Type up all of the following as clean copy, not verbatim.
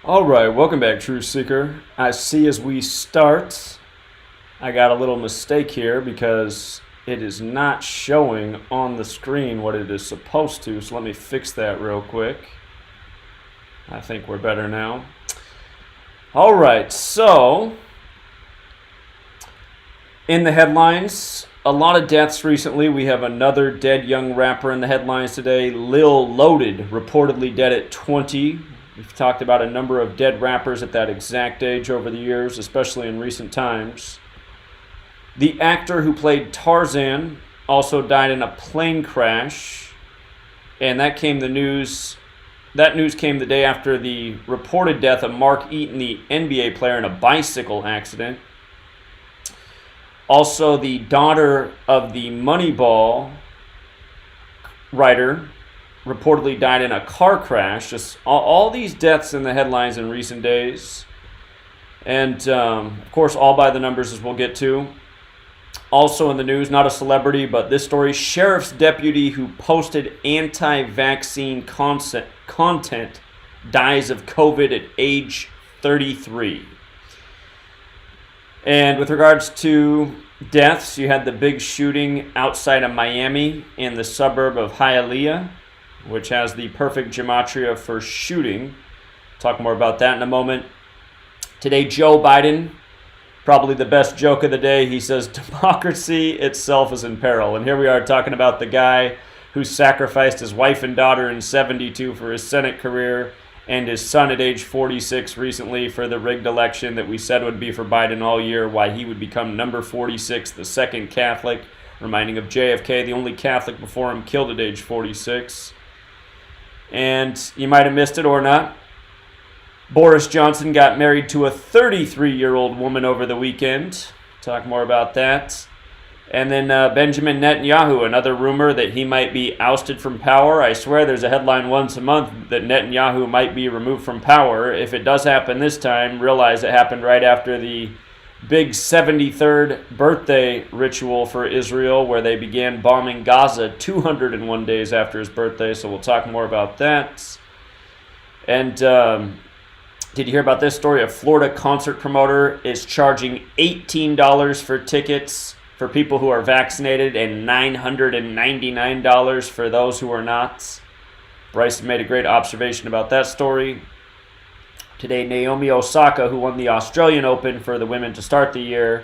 Alright, welcome back, Truth Seeker. I see as we start, I got a little mistake here because it is not showing on the screen what it is supposed to, so let me fix that real quick. I think we're better now. Alright, so, in the headlines, a lot of deaths recently. We have another dead young rapper in the headlines today. Lil Loaded, reportedly dead at 20. We've talked about a number of dead rappers at that exact age over the years, especially in recent times. The actor who played Tarzan also died in a plane crash, and that news came the day after the reported death of Mark Eaton, the NBA player, in a bicycle accident. Also, the daughter of the Moneyball writer reportedly died in a car crash. Just all these deaths in the headlines in recent days. And, of course, all by the numbers, as we'll get to. Also in the news, not a celebrity, but this story, sheriff's deputy who posted anti-vaccine content dies of COVID at age 33. And with regards to deaths, you had the big shooting outside of Miami in the suburb of Hialeah, which has the perfect gematria for shooting. Talk more about that in a moment. Today, Joe Biden, probably the best joke of the day. He says, democracy itself is in peril. And here we are talking about the guy who sacrificed his wife and daughter in 72 for his Senate career and his son at age 46 recently for the rigged election that we said would be for Biden all year, why he would become number 46, the second Catholic, reminding of JFK, the only Catholic before him killed at age 46. And you might have missed it or not. Boris Johnson got married to a 33-year-old woman over the weekend. Talk more about that. And then Benjamin Netanyahu, another rumor that he might be ousted from power. I swear there's a headline once a month that Netanyahu might be removed from power. If it does happen this time, realize it happened right after the big 73rd birthday ritual for Israel, where they began bombing Gaza 201 days after his birthday, so we'll talk more about that. And did you hear about this story? A Florida concert promoter is charging $18 for tickets for people who are vaccinated and $999 for those who are not. Bryce made a great observation about that story. Today, Naomi Osaka, who won the Australian Open for the women to start the year,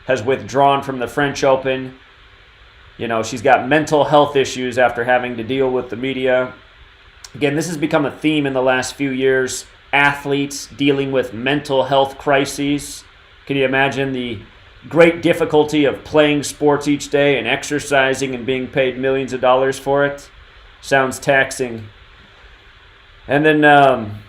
has withdrawn from the French Open. You know, she's got mental health issues after having to deal with the media. Again, this has become a theme in the last few years. Athletes dealing with mental health crises. Can you imagine the great difficulty of playing sports each day and exercising and being paid millions of dollars for it? Sounds taxing. And then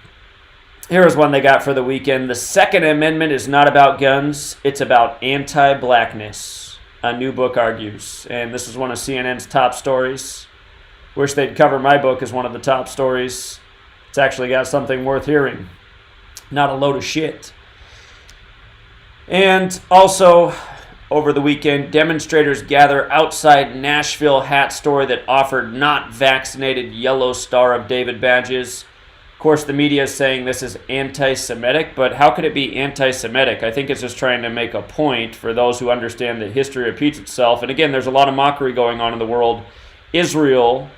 here's one they got for the weekend. The Second Amendment is not about guns. It's about anti-blackness, a new book argues. And this is one of CNN's top stories. Wish they'd cover my book as one of the top stories. It's actually got something worth hearing. Not a load of shit. And also, over the weekend, demonstrators gather outside Nashville hat store that offered not vaccinated Yellow Star of David badges. Of course, the media is saying this is anti-Semitic, but how could it be anti-Semitic? I think it's just trying to make a point for those who understand that history repeats itself. And again, there's a lot of mockery going on in the world. Israel,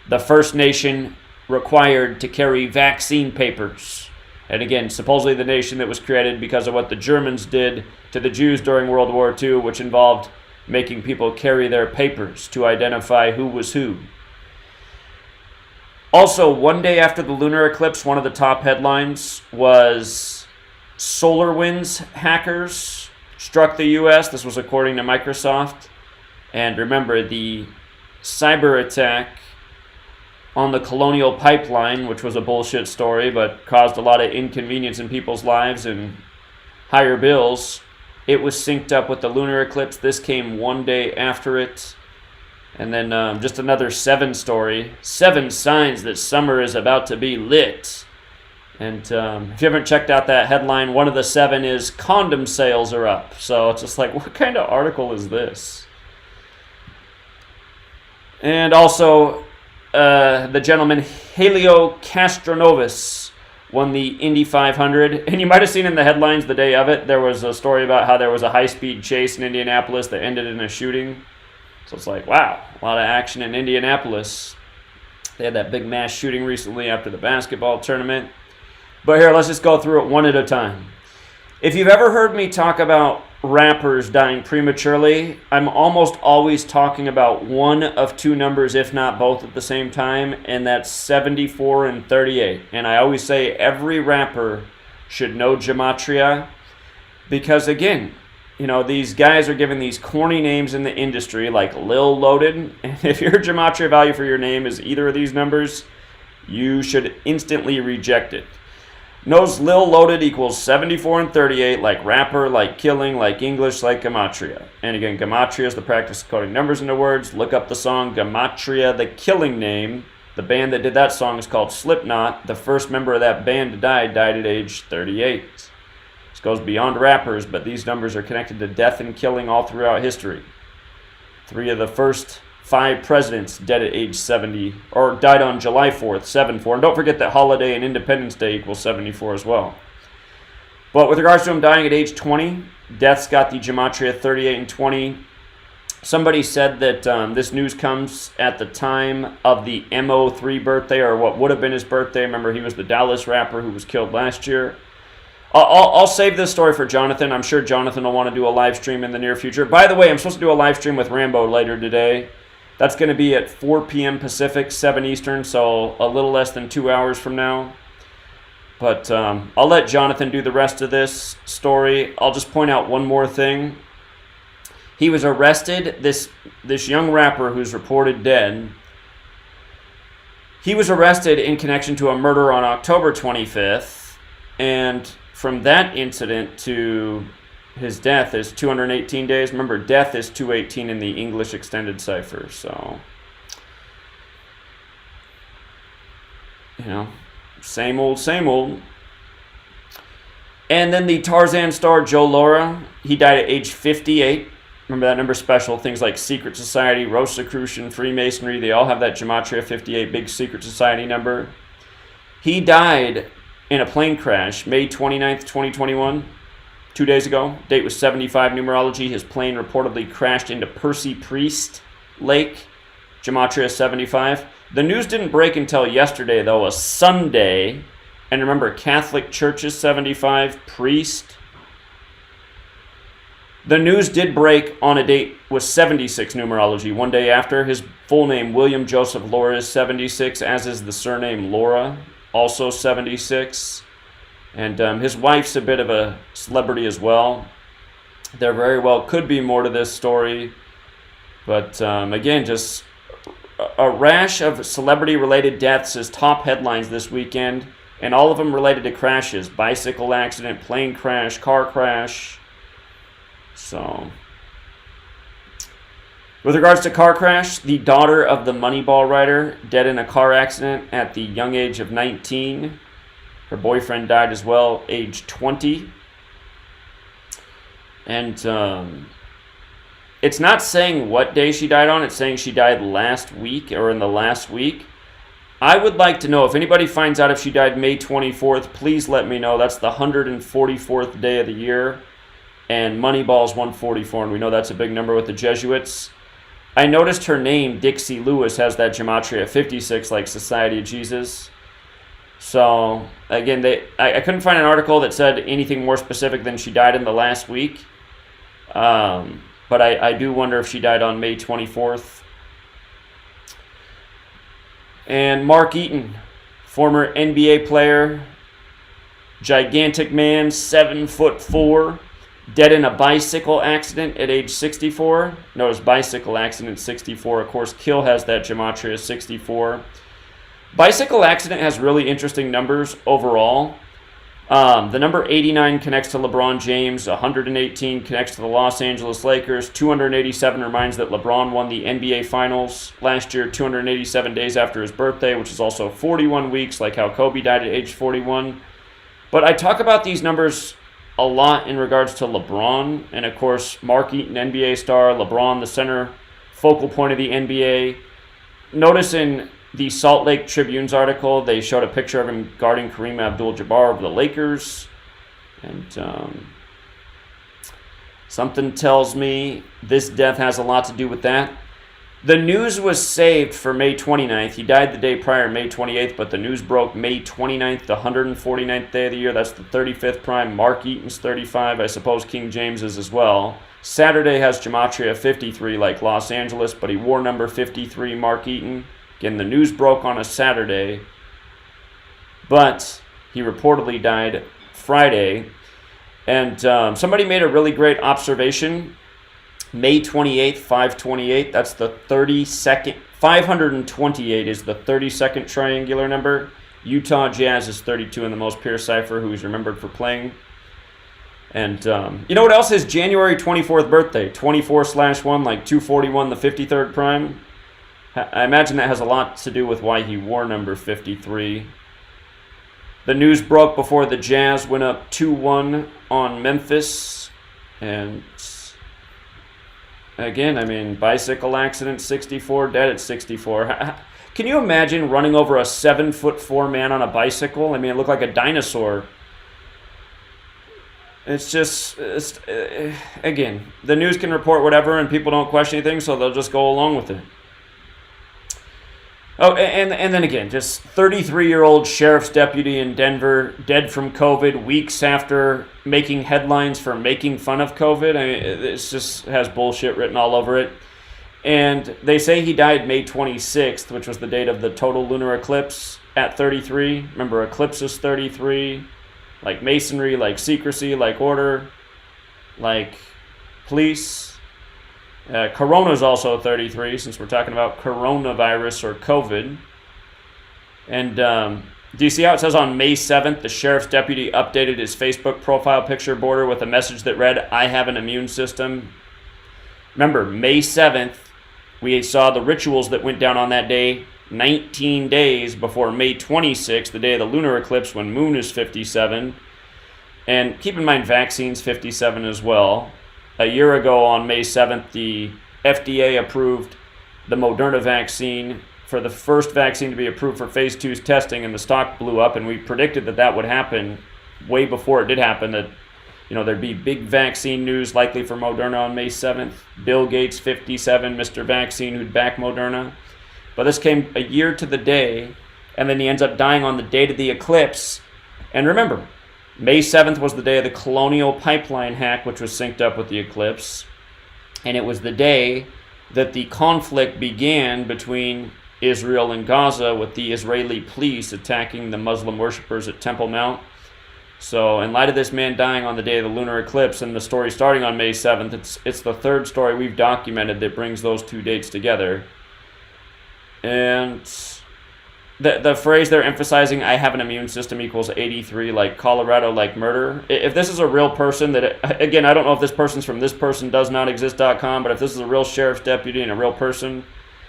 the first nation required to carry vaccine papers. And again, supposedly the nation that was created because of what the Germans did to the Jews during World War II, which involved making people carry their papers to identify who was who. Also, one day after the lunar eclipse, one of the top headlines was SolarWinds hackers struck the U.S. This was according to Microsoft. And remember, the cyber attack on the Colonial Pipeline, which was a bullshit story, but caused a lot of inconvenience in people's lives and higher bills. It was synced up with the lunar eclipse. This came one day after it. And then just another 7 story. 7 signs that summer is about to be lit. And if you haven't checked out that headline, one of the 7 is condom sales are up. So it's just like, what kind of article is this? And also, the gentleman Helio Castronovis won the Indy 500. And you might have seen in the headlines the day of it, there was a story about how there was a high-speed chase in Indianapolis that ended in a shooting. So it's like, wow, a lot of action in Indianapolis. They had that big mass shooting recently after the basketball tournament. But here, let's just go through it one at a time. If you've ever heard me talk about rappers dying prematurely, I'm almost always talking about one of two numbers, if not both at the same time, and that's 74 and 38. And I always say every rapper should know Gematria because, again, you know, these guys are given these corny names in the industry like Lil Loaded. And if your Gematria value for your name is either of these numbers, you should instantly reject it. Knows Lil Loaded equals 74 and 38, like rapper, like killing, like English, like Gematria. And again, Gematria is the practice of coding numbers into words. Look up the song Gematria, the killing name. The band that did that song is called Slipknot. The first member of that band to die died at age 38. This goes beyond rappers, but these numbers are connected to death and killing all throughout history. 3 of the first 5 presidents dead at age 70, or died on July 4th, 7-4. And don't forget that holiday and Independence Day equals 74 as well. But with regards to him dying at age 20, death's got the Gematria 38 and 20. Somebody said that this news comes at the time of the MO3 birthday, or what would have been his birthday. Remember, he was the Dallas rapper who was killed last year. I'll save this story for Jonathan. I'm sure Jonathan will want to do a live stream in the near future. By the way, I'm supposed to do a live stream with Rambo later today. That's going to be at 4 p.m. Pacific, 7 Eastern, so a little less than 2 hours from now. But I'll let Jonathan do the rest of this story. I'll just point out one more thing. He was arrested, this young rapper who's reported dead. He was arrested in connection to a murder on October 25th, and from that incident to his death is 218 days. Remember, death is 218 in the English extended cipher. So, you know, same old, same old. And then the Tarzan star Joe Lara, he died at age 58. Remember that number special. Things like Secret Society, Rosicrucian, Freemasonry, they all have that Gematria 58 big Secret Society number. He died in a plane crash May 29th, 2021. 2 days ago. Date was 75 numerology. His plane reportedly crashed into Percy Priest Lake, Gematria 75. The news didn't break until yesterday, though, a Sunday. And remember, Catholic Church is 75, Priest. The news did break on a date with 76 numerology. One day after, his full name, William Joseph Lara, is 76, as is the surname Lara, also 76. And his wife's a bit of a celebrity as well. There very well could be more to this story. But again, just a rash of celebrity-related deaths as top headlines this weekend. And all of them related to crashes. Bicycle accident, plane crash, car crash. So, with regards to car crash, the daughter of the Moneyball writer dead in a car accident at the young age of 19. Her boyfriend died as well, age 20. And it's not saying what day she died on. It's saying she died last week or in the last week. I would like to know if anybody finds out if she died May 24th, please let me know. That's the 144th day of the year. And Moneyball's 144, and we know that's a big number with the Jesuits. I noticed her name, Dixie Lewis, has that Gematria 56, like Society of Jesus. So, again, I couldn't find an article that said anything more specific than she died in the last week. But I do wonder if she died on May 24th. And Mark Eaton, former NBA player, gigantic man, 7'4", dead in a bicycle accident at age 64. Notice bicycle accident 64. Of course, Kill has that Gematria 64. Bicycle accident has really interesting numbers overall. The number 89 connects to LeBron James, 118 connects to the Los Angeles Lakers, 287 reminds that LeBron won the NBA Finals last year, 287 days after his birthday, which is also 41 weeks, like how Kobe died at age 41. But I talk about these numbers a lot in regards to LeBron, and of course, Mark Eaton, NBA star, LeBron, the center focal point of the NBA. Notice in the Salt Lake Tribune's article, they showed a picture of him guarding Kareem Abdul-Jabbar of the Lakers. And something tells me this death has a lot to do with that. The news was saved for May 29th. He died the day prior, May 28th, but the news broke May 29th, the 149th day of the year. That's the 35th prime. Mark Eaton's 35. I suppose King James is as well. Saturday has Gematria 53 like Los Angeles, but he wore number 53, Mark Eaton. Again, the news broke on a Saturday, but he reportedly died Friday. And somebody made a really great observation. May 28th, 528, that's the 32nd. 528 is the 32nd triangular number. Utah Jazz is 32 in the most pure cipher, who is remembered for playing. And you know what else is January 24th birthday? 24/1, like 241, the 53rd prime. I imagine that has a lot to do with why he wore number 53. The news broke before the Jazz went up 2-1 on Memphis. And again, I mean, bicycle accident, 64, dead at 64. Can you imagine running over a 7'4" man on a bicycle? I mean, it looked like a dinosaur. It's just, again, the news can report whatever and people don't question anything, so they'll just go along with it. Oh, and then again, just 33-year-old sheriff's deputy in Denver, dead from COVID, weeks after making headlines for making fun of COVID. I mean, it just has bullshit written all over it. And they say he died May 26th, which was the date of the total lunar eclipse, at 33. Remember, eclipse is 33. Like masonry, like secrecy, like order, like police. Corona is also 33, since we're talking about coronavirus or COVID. And do you see how it says on May 7th, the sheriff's deputy updated his Facebook profile picture border with a message that read, "I have an immune system"? Remember, May 7th, we saw the rituals that went down on that day 19 days before May 26th, the day of the lunar eclipse, when moon is 57. And keep in mind, vaccines 57 as well. A year ago on May 7th, the FDA approved the Moderna vaccine for the first vaccine to be approved for phase 2's testing, and the stock blew up, and we predicted that that would happen way before it did happen, that there'd be big vaccine news likely for Moderna on May 7th. Bill Gates, 57, Mr. Vaccine, who'd back Moderna. But this came a year to the day, and then he ends up dying on the date of the eclipse. And remember, May 7th was the day of the Colonial Pipeline hack, which was synced up with the eclipse. And it was the day that the conflict began between Israel and Gaza, with the Israeli police attacking the Muslim worshippers at Temple Mount. So in light of this man dying on the day of the lunar eclipse and the story starting on May 7th, it's the third story we've documented that brings those two dates together. And the phrase they're emphasizing, "I have an immune system," equals 83, like Colorado, like murder. If this is a real person, again, I don't know if this person's from thispersondoesnotexist.com, but if this is a real sheriff's deputy and a real person,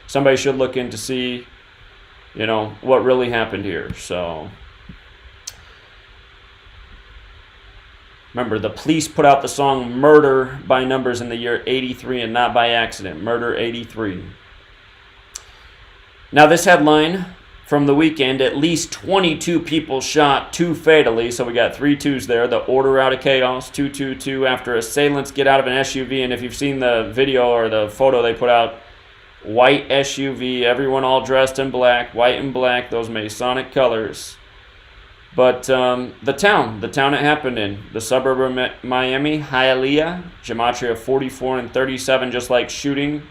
somebody should look in to see, what really happened here. So remember, the police put out the song "Murder" by Numbers in the year 83, and not by accident. Murder 83. Now this headline from the weekend, at least 22 people shot, 2 fatally, so we got 3 twos there. The order out of chaos, 222, after assailants get out of an SUV. And if you've seen the video or the photo they put out, white SUV, everyone all dressed in black, white and black, those Masonic colors. But the town it happened in, the suburb of Miami, Hialeah, Gematria 44 and 37, just like shooting.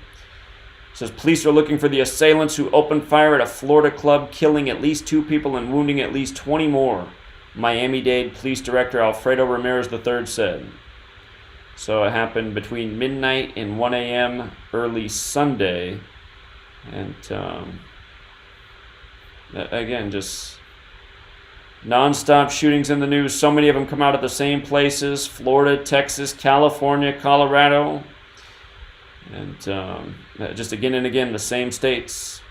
It says police are looking for the assailants who opened fire at a Florida club, killing at least 2 people and wounding at least 20 more. Miami-Dade Police Director Alfredo Ramirez III said. So it happened between midnight and 1 a.m. early Sunday. And again, just non-stop shootings in the news. So many of them come out of the same places: Florida, Texas, California, Colorado. And just again and again, the same states.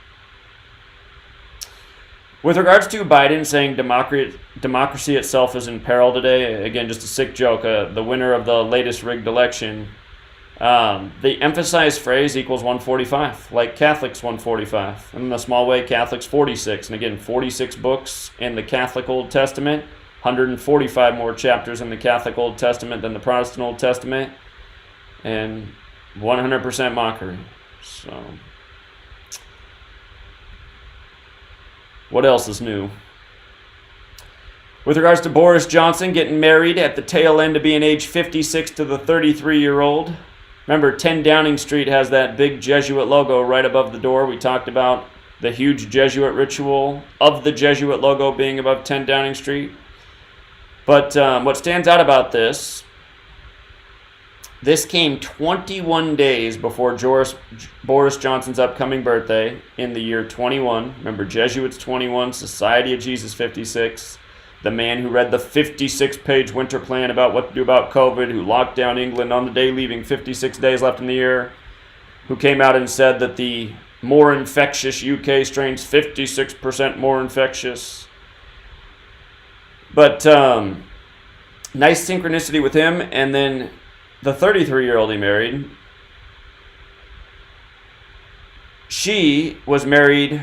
With regards to Biden saying democracy itself is in peril today, again, just a sick joke. The winner of the latest rigged election The emphasized phrase equals 145, like Catholics 145. And in a small way, Catholics 46. And again, 46 books in the Catholic Old Testament, 145 more chapters in the Catholic Old Testament than the Protestant Old Testament, and 100% mockery. So, what else is new? With regards to Boris Johnson getting married at the tail end of being age 56 to the 33-year-old. Remember, 10 Downing Street has that big Jesuit logo right above the door. We talked about the huge Jesuit ritual of the Jesuit logo being above 10 Downing Street. But what stands out about this came 21 days before Boris Johnson's upcoming birthday in the year 21. Remember, Jesuits 21, Society of Jesus 56. The man who read the 56-page winter plan about what to do about COVID, who locked down England on the day leaving 56 days left in the year, who came out and said that the more infectious UK strain's 56% more infectious. But nice synchronicity with him. And then the 33-year-old he married, she was married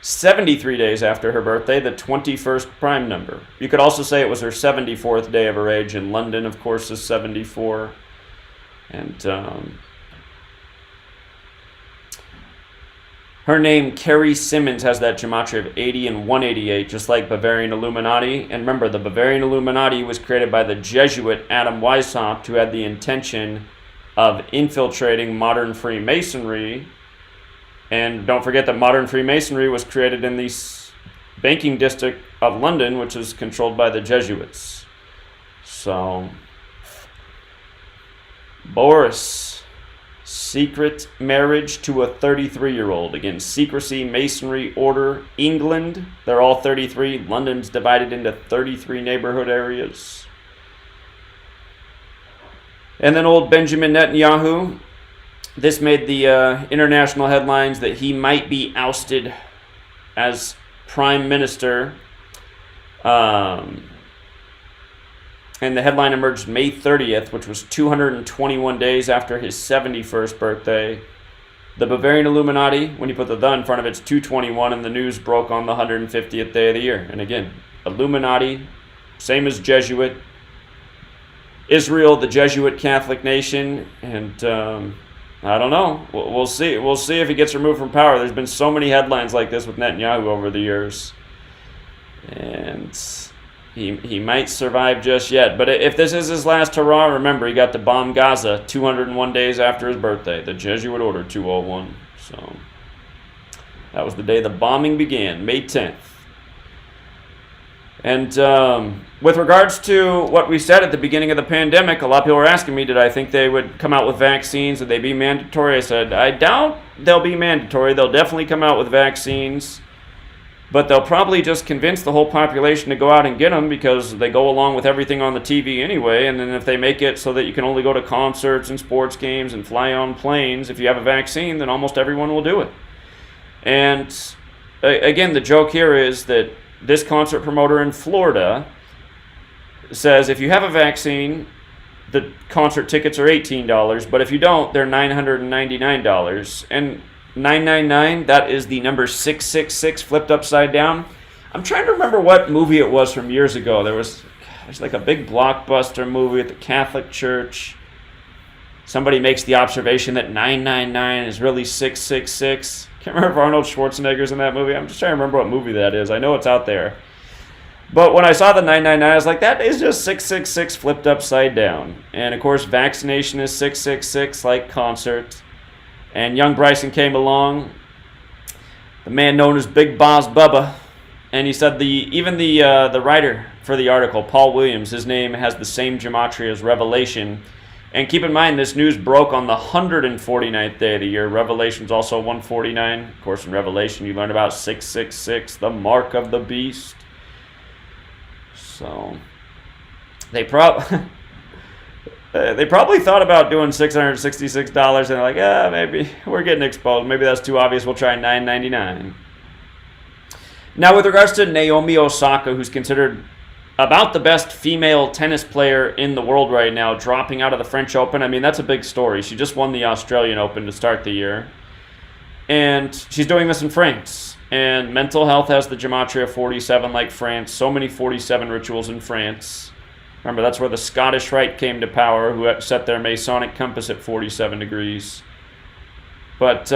73 days after her birthday, the 21st prime number. You could also say it was her 74th day of her age. In London, of course, is 74. And her name, Carrie Simmons, has that gematria of 80 and 188, just like Bavarian Illuminati. And remember, the Bavarian Illuminati was created by the Jesuit Adam Weishaupt, who had the intention of infiltrating modern Freemasonry. And don't forget that modern Freemasonry was created in the banking district of London, which is controlled by the Jesuits. So, Boris, secret marriage to a 33-year-old. Again, secrecy, Masonry, order, England, they're all 33. London's divided into 33 neighborhood areas. And then old Benjamin Netanyahu. This made the international headlines that he might be ousted as prime minister. And the headline emerged May 30th, which was 221 days after his 71st birthday. The Bavarian Illuminati, when you put the in front of it, it's 221, and the news broke on the 150th day of the year. And again, Illuminati, same as Jesuit. Israel, the Jesuit Catholic nation, and I don't know. We'll see. We'll see if he gets removed from power. There's been so many headlines like this with Netanyahu over the years. And he might survive just yet. But if this is his last hurrah, remember, he got to bomb Gaza 201 days after his birthday, the Jesuit Order 201. So that was the day the bombing began, May 10th. And with regards to what we said at the beginning of the pandemic, a lot of people were asking me, did I think they would come out with vaccines? Would they be mandatory? I said, I doubt they'll be mandatory. They'll definitely come out with vaccines. But they'll probably just convince the whole population to go out and get them because they go along with everything on the TV anyway. And then if they make it so that you can only go to concerts and sports games and fly on planes, if you have a vaccine, then almost everyone will do it. And again, the joke here is that this concert promoter in Florida says if you have a vaccine, the concert tickets are $18, but if you don't, they're $999. And $999, that is the number 666 flipped upside down. I'm trying to remember what movie it was from years ago. There's like a big blockbuster movie at the Catholic Church. Somebody makes the observation that 999 is really 666. Can't remember if Arnold Schwarzenegger's in that movie. I'm just trying to remember what movie that is. I know it's out there. But when I saw the 999, I was like, that is just 666 flipped upside down. And of course, vaccination is 666, like concert. And young Bryson came along, the man known as Big Boss Bubba, and he said even the writer for the article, Paul Williams, his name has the same gematria as Revelation. And keep in mind, this news broke on the 149th day of the year. Revelation's also 149. Of course, in Revelation, you learn about 666, the mark of the beast. So, they probably thought about doing $666, and they're like, maybe we're getting exposed. Maybe that's too obvious. We'll try $999. Now, with regards to Naomi Osaka, who's considered about the best female tennis player in the world right now, dropping out of the French Open. I mean, that's a big story. She just won the Australian Open to start the year. And she's doing this in France. And mental health has the Gematria 47 like France. So many 47 rituals in France. Remember, that's where the Scottish Rite came to power, who set their Masonic compass at 47 degrees. But,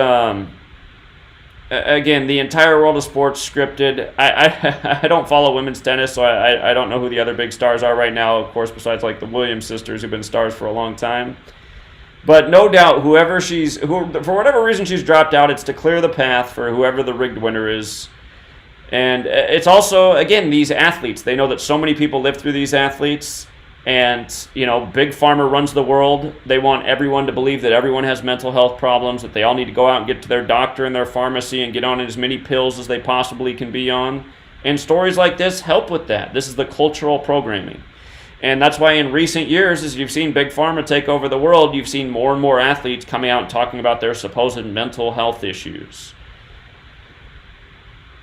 again, the entire world of sports scripted. I don't follow women's tennis, so I don't know who the other big stars are right now, of course, besides like the Williams sisters, who've been stars for a long time. But no doubt, for whatever reason she's dropped out, it's to clear the path for whoever the rigged winner is. And it's also, again, these athletes. They know that so many people live through these athletes. And, Big Pharma runs the world. They want everyone to believe that everyone has mental health problems, that they all need to go out and get to their doctor and their pharmacy and get on as many pills as they possibly can be on. And stories like this help with that. This is the cultural programming. And that's why in recent years, as you've seen Big Pharma take over the world, you've seen more and more athletes coming out and talking about their supposed mental health issues.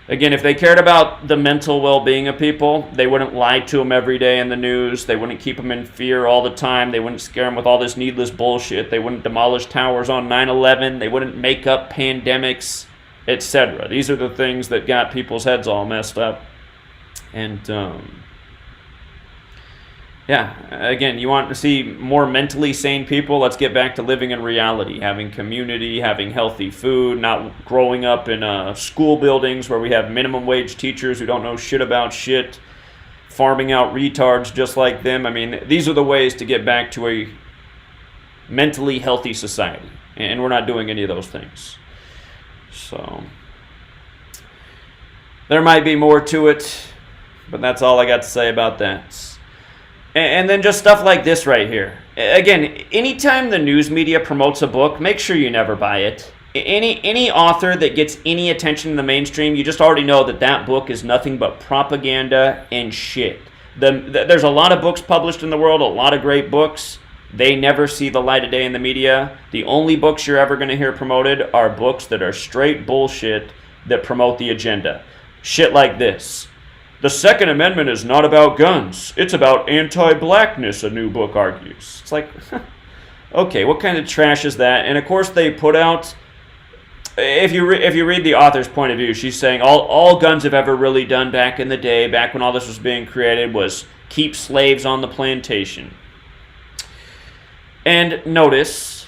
Again, if they cared about the mental well-being of people, they wouldn't lie to them every day in the news. They wouldn't keep them in fear all the time. They wouldn't scare them with all this needless bullshit. They wouldn't demolish towers on 9/11. They wouldn't make up pandemics, etc. These are the things that got people's heads all messed up. And, again, you want to see more mentally sane people? Let's get back to living in reality, having community, having healthy food, not growing up in school buildings where we have minimum wage teachers who don't know shit about shit, farming out retards just like them. I mean, these are the ways to get back to a mentally healthy society, and we're not doing any of those things. So, there might be more to it, but that's all I got to say about that. And then just stuff like this right here. Again, anytime the news media promotes a book, make sure you never buy it. Any author that gets any attention in the mainstream, you just already know that that book is nothing but propaganda and shit. There's a lot of books published in the world, a lot of great books. They never see the light of day in the media. The only books you're ever going to hear promoted are books that are straight bullshit that promote the agenda. Shit like this. The Second Amendment is not about guns. It's about anti-blackness, a new book argues. It's like, okay, what kind of trash is that? And of course they put out, if you read the author's point of view, she's saying all guns have ever really done back in the day, back when all this was being created, was keep slaves on the plantation. And notice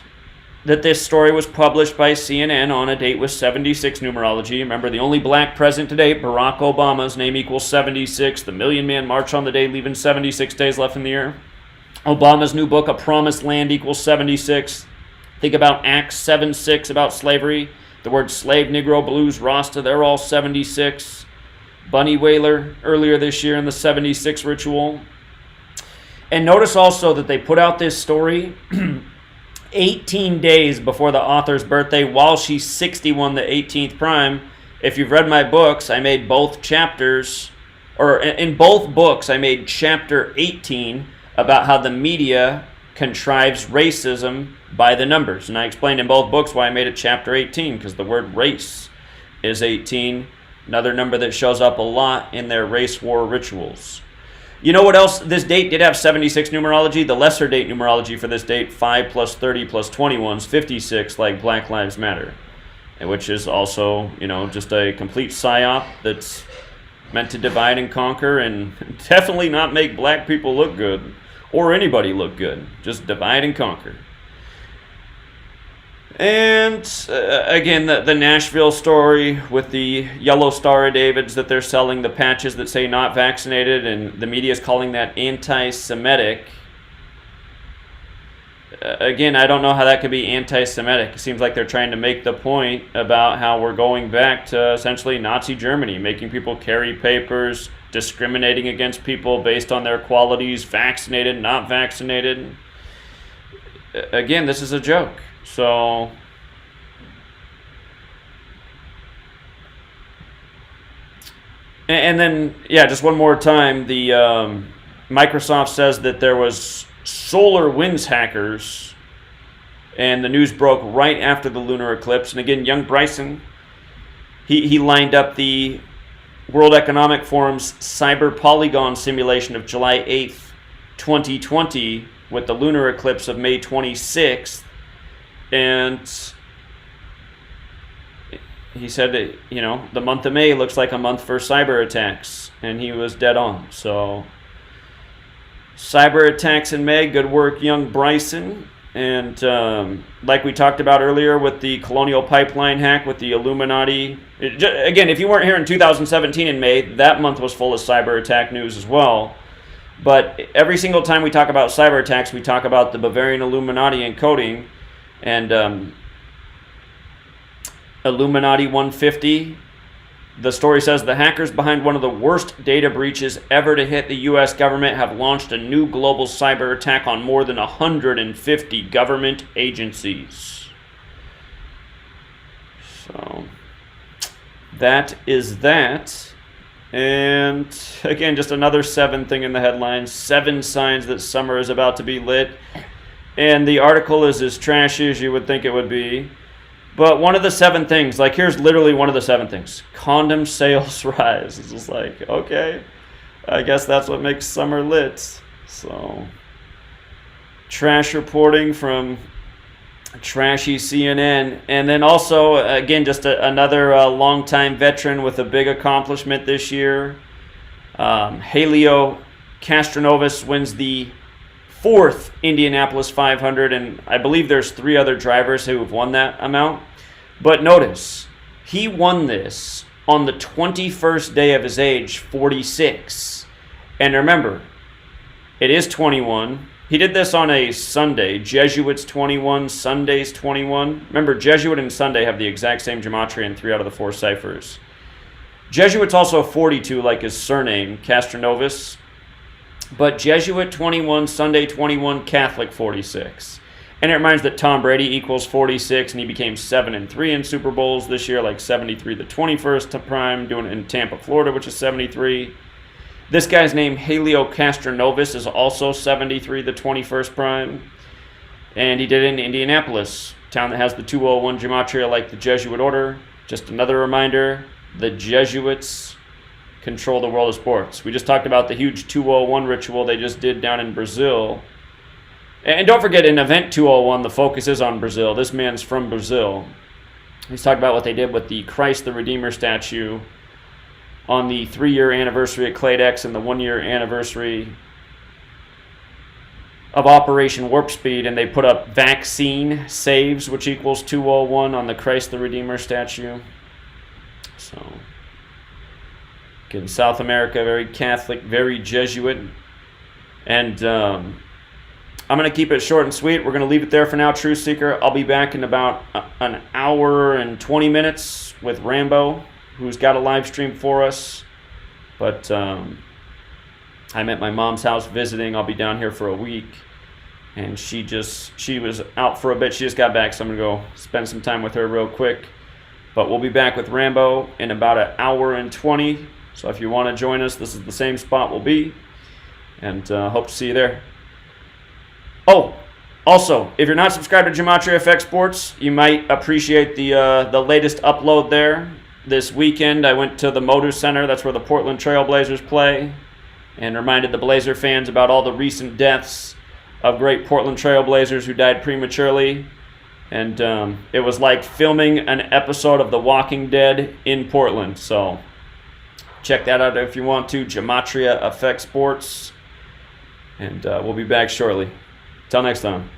that this story was published by CNN on a date with 76 numerology. Remember, the only black president to date, Barack Obama's name equals 76. The Million Man March on the day, leaving 76 days left in the year. Obama's new book, A Promised Land, equals 76. Think about Acts 7:6 about slavery. The word slave, Negro, blues, Rasta, they're all 76. Bunny Wailer earlier this year in the 76 ritual. And notice also that they put out this story 18 days before the author's birthday, while she's 61, the 18th prime. If you've read my books, I made both chapters, or in both books, I made chapter 18 about how the media contrives racism by the numbers. And I explained in both books why I made it chapter 18, because the word race is 18, another number that shows up a lot in their race war rituals. You know what else? This date did have 76 numerology. The lesser date numerology for this date, 5 plus 30 plus 21 is 56, like Black Lives Matter. Which is also, just a complete psyop that's meant to divide and conquer and definitely not make black people look good or anybody look good. Just divide and conquer. And again, the Nashville story with the yellow Star of Davids that they're selling, the patches that say not vaccinated, and the media is calling that anti-Semitic. Again, I don't know how that could be anti-Semitic. It seems like they're trying to make the point about how we're going back to essentially Nazi Germany, making people carry papers, discriminating against people based on their qualities, vaccinated, not vaccinated. Again, this is a joke. So, and then, just one more time, the Microsoft says that there was SolarWinds hackers, and the news broke right after the lunar eclipse. And again, young Bryson, he lined up the World Economic Forum's Cyber Polygon simulation of July 8th, 2020, with the lunar eclipse of May 26th. And he said, you know, the month of May looks like a month for cyber attacks. And he was dead on. So, cyber attacks in May. Good work, young Bryson. And like we talked about earlier with the Colonial Pipeline hack with the Illuminati. Again, if you weren't here in 2017 in May, that month was full of cyber attack news as well. But every single time we talk about cyber attacks, we talk about the Bavarian Illuminati encoding. And Illuminati 150. The story says the hackers behind one of the worst data breaches ever to hit the U.S. government have launched a new global cyber attack on more than 150 government agencies. So that is that. And again, just another 7 thing in the headlines. 7 signs that summer is about to be lit. And the article is as trashy as you would think it would be. But one of the 7 things, like here's literally one of the 7 things. Condom sales rise. It's just like, okay, I guess that's what makes summer lit. So, trash reporting from trashy CNN. And then also, again, just another longtime veteran with a big accomplishment this year. Helio Castroneves wins the 4th Indianapolis 500, and I believe there's 3 other drivers who have won that amount. But notice, he won this on the 21st day of his age, 46. And remember, it is 21. He did this on a Sunday. Jesuits 21, Sundays 21. Remember, Jesuit and Sunday have the exact same gematria in 3 out of the 4 ciphers. Jesuit's also 42, like his surname, Castroneves. But Jesuit 21, Sunday 21, Catholic 46. And it reminds that Tom Brady equals 46, and he became 7-3 in Super Bowls this year, like 73 the 21st prime, doing it in Tampa, Florida, which is 73. This guy's name, Helio Castroneves, is also 73 the 21st prime. And he did it in Indianapolis, town that has the 201 gematria like the Jesuit order. Just another reminder, the Jesuits control the world of sports. We just talked about the huge 201 ritual they just did down in Brazil. And don't forget, in Event 201, the focus is on Brazil. This man's from Brazil. He's talking about what they did with the Christ the Redeemer statue on the 3-year anniversary at Cladex and the 1-year anniversary of Operation Warp Speed, and they put up vaccine saves, which equals 201 on the Christ the Redeemer statue. So, in South America, very Catholic, very Jesuit. And I'm going to keep it short and sweet. We're going to leave it there for now, Truth Seeker. I'll be back in about an hour and 20 minutes with Rambo, who's got a live stream for us. But I'm at my mom's house visiting. I'll be down here for a week. And she was out for a bit. She just got back, so I'm going to go spend some time with her real quick. But we'll be back with Rambo in about an hour and 20. So if you want to join us, this is the same spot we'll be. And hope to see you there. Oh, also, if you're not subscribed to Gematria Effect Sports, you might appreciate the latest upload there. This weekend, I went to the Motor Center. That's where the Portland Trail Blazers play. And reminded the Blazer fans about all the recent deaths of great Portland Trail Blazers who died prematurely. And it was like filming an episode of The Walking Dead in Portland. So check that out if you want to. Gematria Effect Sports. And we'll be back shortly. Till next time.